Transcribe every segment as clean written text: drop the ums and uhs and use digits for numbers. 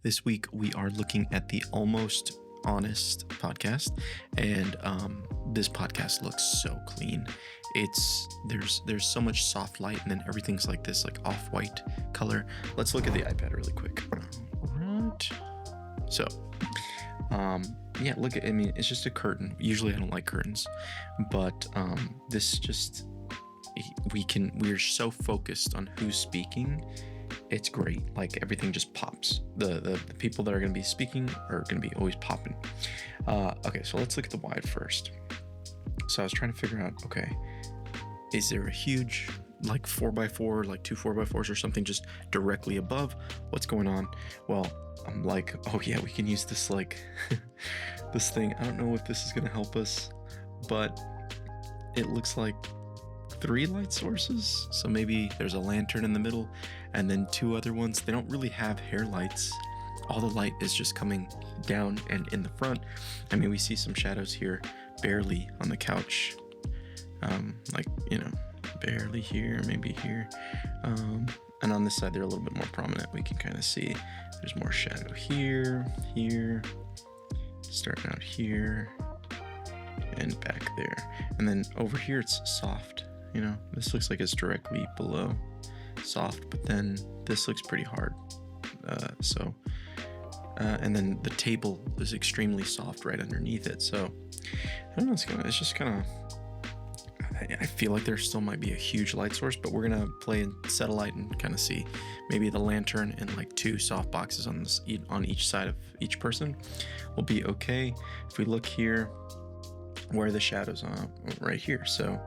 This week we are looking at the Almost Honest podcast, and this podcast looks so clean. There's so much soft light, and then everything's like this like off-white color. Let's look at the iPad really quick. Right. So, yeah, look at, I mean, it's just a curtain. Usually I don't like curtains, but this just, we're so focused on who's speaking. It's great. Like everything just pops. The people that are going to be speaking are going to be always popping. Okay, so let's look at the wide first. So I was trying to figure out, okay, is there a huge like 4x4, like two 4x4s or something just directly above? What's going on? Well, I'm like, oh yeah, we can use this like this thing. I don't know if this is going to help us, but it looks like 3 light sources. So maybe there's a lantern in the middle and then 2 other ones. They don't really have hair lights. All the light is just coming down and in the front. I mean, we see some shadows here, barely on the couch. Like, you know, barely here, maybe here. And on this side, they're a little bit more prominent. We can kind of see there's more shadow here, starting out here, and back there. And then over here, it's soft. You know, this looks like it's directly below soft, but then this looks pretty hard. And then the table is extremely soft right underneath it. So I don't know, it's just kind of, I feel like there still might be a huge light source, but we're gonna play in satellite and kind of see. Maybe the lantern and like 2 soft boxes on each side of each person will be okay. If we look here, where are the shadows are? Right here. So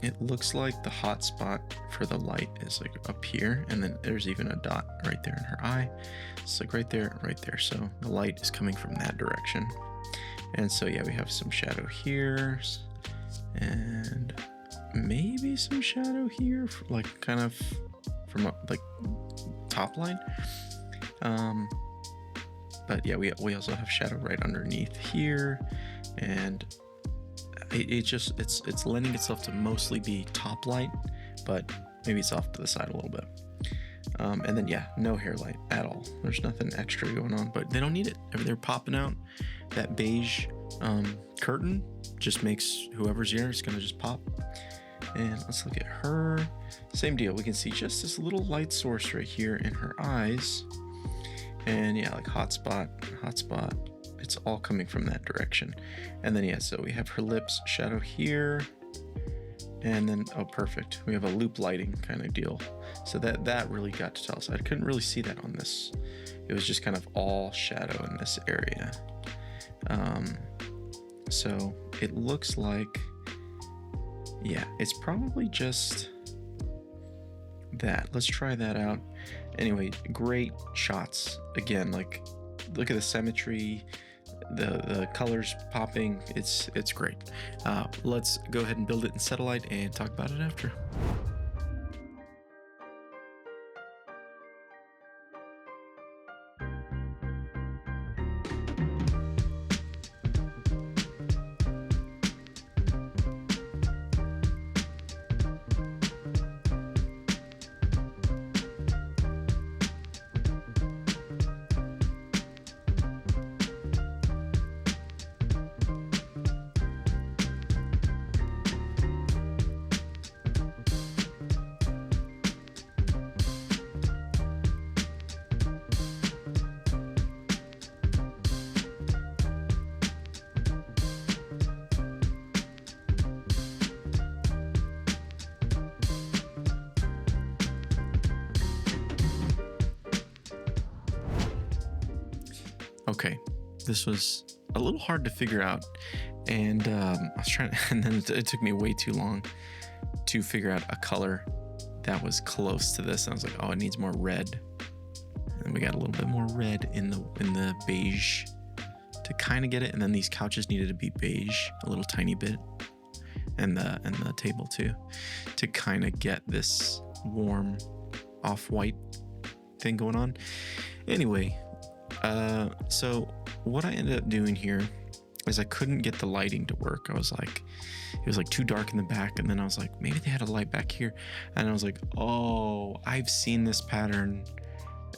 it looks like the hot spot for the light is like up here, and then there's even a dot right there in her eye. It's like right there. So the light is coming from that direction. And so yeah, we have some shadow here and maybe some shadow here, like kind of from like top line. But yeah, we also have shadow right underneath here, and it's lending itself to mostly be top light, but maybe it's off to the side a little bit. And then yeah, no hair light at all. There's nothing extra going on, but they don't need it. They're popping out. That beige curtain just makes whoever's here is gonna just pop. And let's look at her. Same deal. We can see just this little light source right here in her eyes. And yeah, like hot spot. It's all coming from that direction. And then yeah, so we have her lips, shadow here. And then, oh, perfect. We have a loop lighting kind of deal. So that really got to tell us. I couldn't really see that on this. It was just kind of all shadow in this area. So it looks like, yeah, it's probably just that. Let's try that out. Anyway, great shots. Again, like, look at the symmetry, the colors popping. It's great. Let's go ahead and build it in satellite and talk about it after. Okay, this was a little hard to figure out, and I was trying, and then it took me way too long to figure out a color that was close to this. And I was like, oh, it needs more red, and we got a little bit more red in the beige to kind of get it. And then these couches needed to be beige a little tiny bit, and the table too, to kind of get this warm off-white thing going on. Anyway. So what I ended up doing here is I couldn't get the lighting to work. I was like, it was like too dark in the back. And then I was like, maybe they had a light back here. And I was like, oh, I've seen this pattern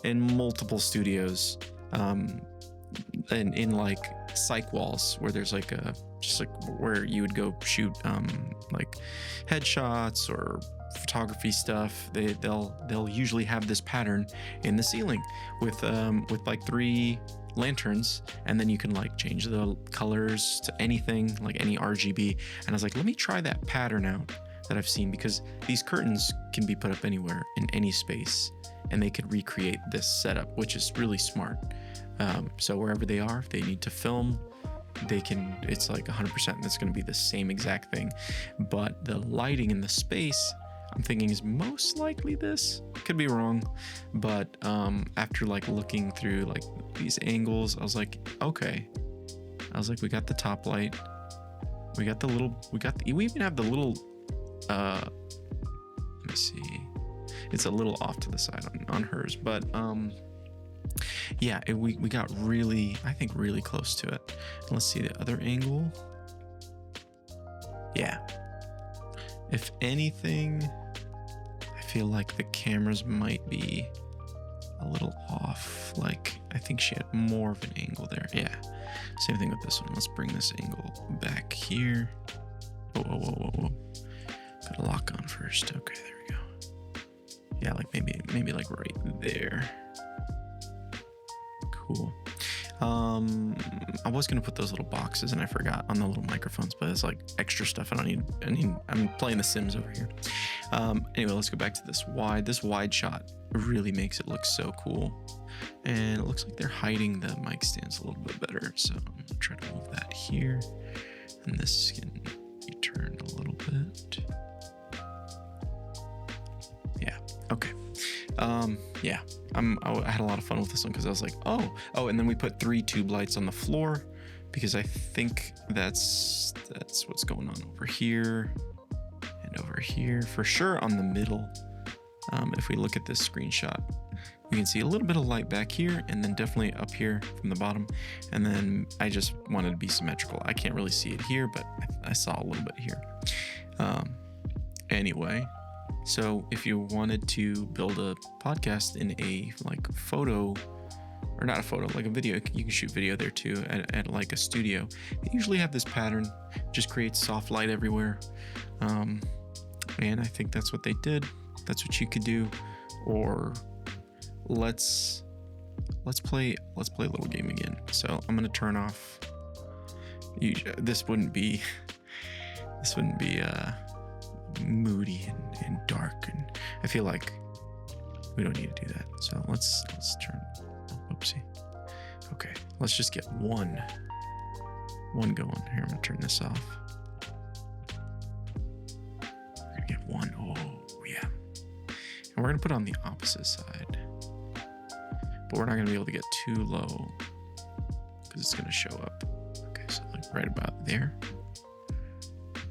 in multiple studios, and in like psych walls where there's like a just like where you would go shoot like headshots or photography stuff. They'll usually have this pattern in the ceiling with like 3 lanterns, and then you can like change the colors to anything, like any RGB. And I was like, let me try that pattern out that I've seen, because these curtains can be put up anywhere in any space and they could recreate this setup, which is really smart. So wherever they are, if they need to film, they can, it's like 100% that's going to be the same exact thing. But the lighting in the space, I'm thinking is most likely this. Could be wrong, but after like looking through like these angles, I was like, okay. I was like, we got the top light, we even have the little let me see, it's a little off to the side on hers, but yeah, we got really, I think, really close to it. Let's see the other angle. Yeah, if anything, I feel like the cameras might be a little off. Like, I think she had more of an angle there. Yeah, same thing with this one. Let's bring this angle back here. Whoa. Got a lock on first. Okay, there we go. Yeah, like maybe like right there. Cool. I was gonna put those little boxes and I forgot on the little microphones, but it's like extra stuff I don't need. I'm playing The Sims over here. Anyway, let's go back to this wide. This wide shot really makes it look so cool. And it looks like they're hiding the mic stands a little bit better. So I'm gonna try to move that here. And this can be turned a little bit. Yeah, okay. Yeah, I had a lot of fun with this one because I was like, oh, and then we put 3 tube lights on the floor because I think that's what's going on over here and over here for sure on the middle. If we look at this screenshot, we can see a little bit of light back here and then definitely up here from the bottom. And then I just wanted to be symmetrical. I can't really see it here, but I saw a little bit here. Anyway. So if you wanted to build a podcast in a like photo, or not a photo, like a video, you can shoot video there too at like a studio. They usually have this pattern, just creates soft light everywhere. And I think that's what they did. That's what you could do. Or let's play a little game again. So I'm gonna turn off. This wouldn't be moody and dark, and I feel like we don't need to do that. So let's turn. Oopsie. Okay, let's just get one going here. I'm gonna turn this off. We're gonna get one. Oh yeah, and we're gonna put on the opposite side, but we're not gonna be able to get too low because it's gonna show up. Okay, so like right about there.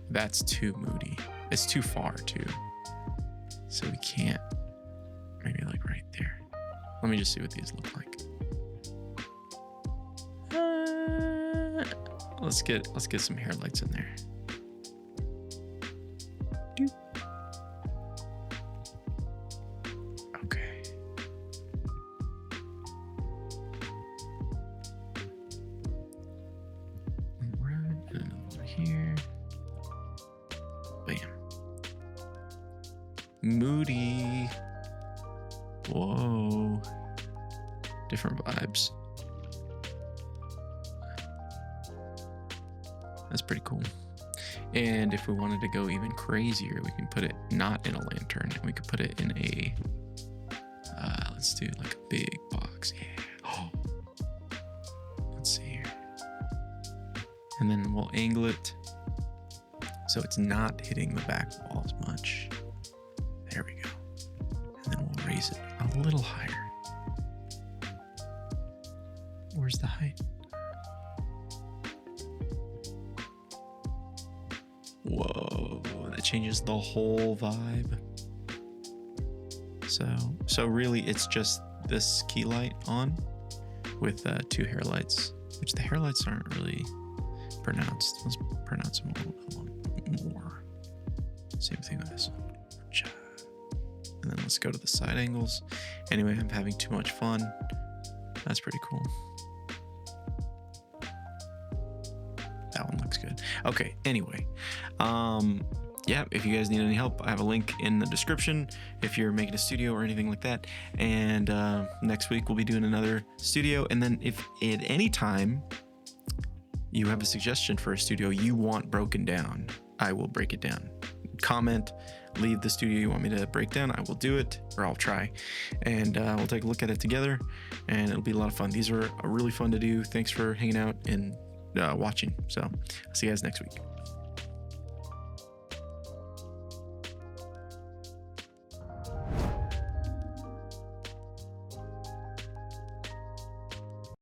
That's too moody. It's too far too. So we can't, maybe like right there. Let me just see what these look like. Let's get some hair lights in there. Okay. Right, and over here. Bam. Moody. Whoa. Different vibes. That's pretty cool. And if we wanted to go even crazier, we can put it not in a lantern. We could put it in a, let's do like a big box. Yeah. Oh. Let's see here. And then we'll angle it so it's not hitting the back wall as much. There we go. And then we'll raise it a little higher. Where's the height? Whoa, that changes the whole vibe. So really it's just this key light on with 2 hair lights, which the hair lights aren't really pronounced. Let's pronounce them a little bit more. Same thing with this one. And then let's go to the side angles. Anyway, I'm having too much fun. That's pretty cool. That one looks good. Okay, anyway, yeah, if you guys need any help, I have a link in the description if you're making a studio or anything like that. And next week we'll be doing another studio. And then if at any time you have a suggestion for a studio you want broken down, I will break it down. Comment, leave the studio you want me to break down. I will do it, or I'll try, and we'll take a look at it together, and it'll be a lot of fun. These are really fun to do. Thanks for hanging out and watching. So I'll see you guys next week.